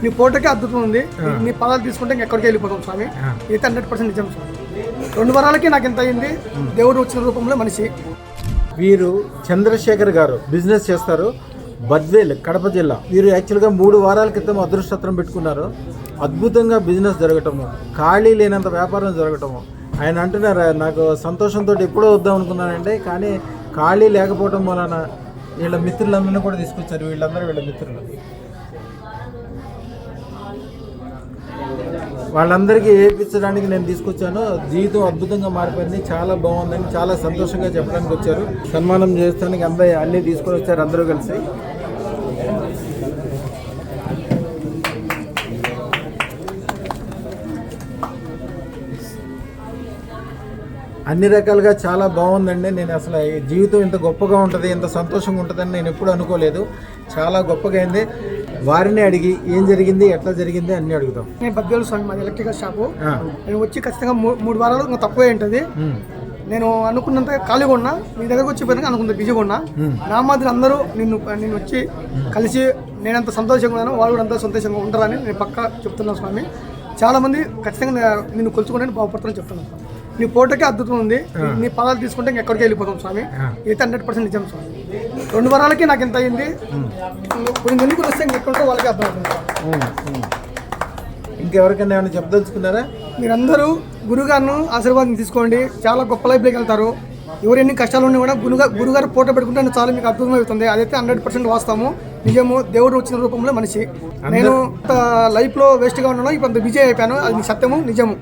నీ ఫోటోకే అద్భుతం ఉంది. నీ పదాలు తీసుకుంటే ఇంకెక్కడికి వెళ్ళిపోతాం స్వామి. అయితే 100% నిజం స్వామి. 2 వారాలకి నాకు ఎంత అయింది. దేవుడు వచ్చిన రూపంలో మనిషి. వీరు చంద్రశేఖర్ గారు బిజినెస్ చేస్తారు, బద్వేల్, కడప జిల్లా. వీరు యాక్చువల్గా 3 వారాల క్రితం అదృష్టత్రం పెట్టుకున్నారు. అద్భుతంగా బిజినెస్ జరగటము, ఖాళీ లేనంత వ్యాపారం జరగటము. ఆయన అంటున్నారు, నాకు సంతోషంతో ఎప్పుడో వద్దాం అనుకున్నానంటే, కానీ ఖాళీ లేకపోవడం వలన వీళ్ళ మిత్రులందరినీ కూడా తీసుకొచ్చారు. వీళ్ళందరూ వీళ్ళ మిత్రులు. వాళ్ళందరికీ ఏపించడానికి నేను తీసుకొచ్చాను. జీవితం అద్భుతంగా మారిపోయింది, చాలా బాగుందని చాలా సంతోషంగా చెప్పడానికి వచ్చారు. సన్మానం చేస్తానికి అన్నీ తీసుకొని వచ్చారు అందరూ కలిసి. అన్ని రకాలుగా చాలా బాగుందండి. నేను అసలు జీవితం ఇంత గొప్పగా ఉంటుంది, ఇంత సంతోషంగా ఉంటుందని నేను ఎప్పుడు అనుకోలేదు. చాలా గొప్పగా అయింది. వారిని అడిగి ఏం జరిగింది, ఎట్లా జరిగింది అన్నీ అడుగుతాం. నేను బద్వేలు స్వామి, మాది ఎలక్ట్రికల్ షాపు. నేను వచ్చి ఖచ్చితంగా 3 వారాలు ఇంకా తక్కువే ఉంటుంది. నేను అనుకున్నంత ఖాళీగా ఉన్నా, నీ దగ్గరకు వచ్చి అనుకున్నంత బిజీగా ఉన్నా. నా మాదిరి అందరూ నిన్ను వచ్చి కలిసి నేనంత సంతోషంగా ఉన్నాను, వాళ్ళు కూడా అంత సంతోషంగా ఉంటారని నేను పక్కా చెప్తున్నాను స్వామి. చాలామంది ఖచ్చితంగా నిన్ను కొలుచుకుని బాగుపడతానని చెప్తున్నాను. నీ ఫోటోకే అద్భుతం ఉంది. నీ పదాలు తీసుకుంటే ఇంకెక్కడికి వెళ్ళిపోతాం స్వామి. అయితే 100% నిజం స్వామి. 2 వారాలకి నాకు ఎంత అయింది. కొన్ని ఎందుకు వస్తే ఇంకెక్కడ వాళ్ళకి అర్థం అవుతుంది. ఇంకెవరికైనా ఏమైనా చెప్పదలుచుకున్నారా? మీరందరూ గురుగారిని ఆశీర్వాదం తీసుకోండి, చాలా గొప్ప లైఫ్లోకి వెళ్తారు. ఎవరు ఎన్ని కష్టాలు ఉన్నా కూడా గురుగారు ఫోటో పెట్టుకుంటే చాలా మీకు అద్భుతం అవుతుంది. అదైతే 100% వాస్తవము, నిజము. దేవుడు వచ్చిన రూపంలో మనిషి. నేను లైఫ్లో వేస్ట్గా ఉన్నాను, ఇప్పుడు అంత బిజీ అయిపోయాను. అది సత్యము, నిజము.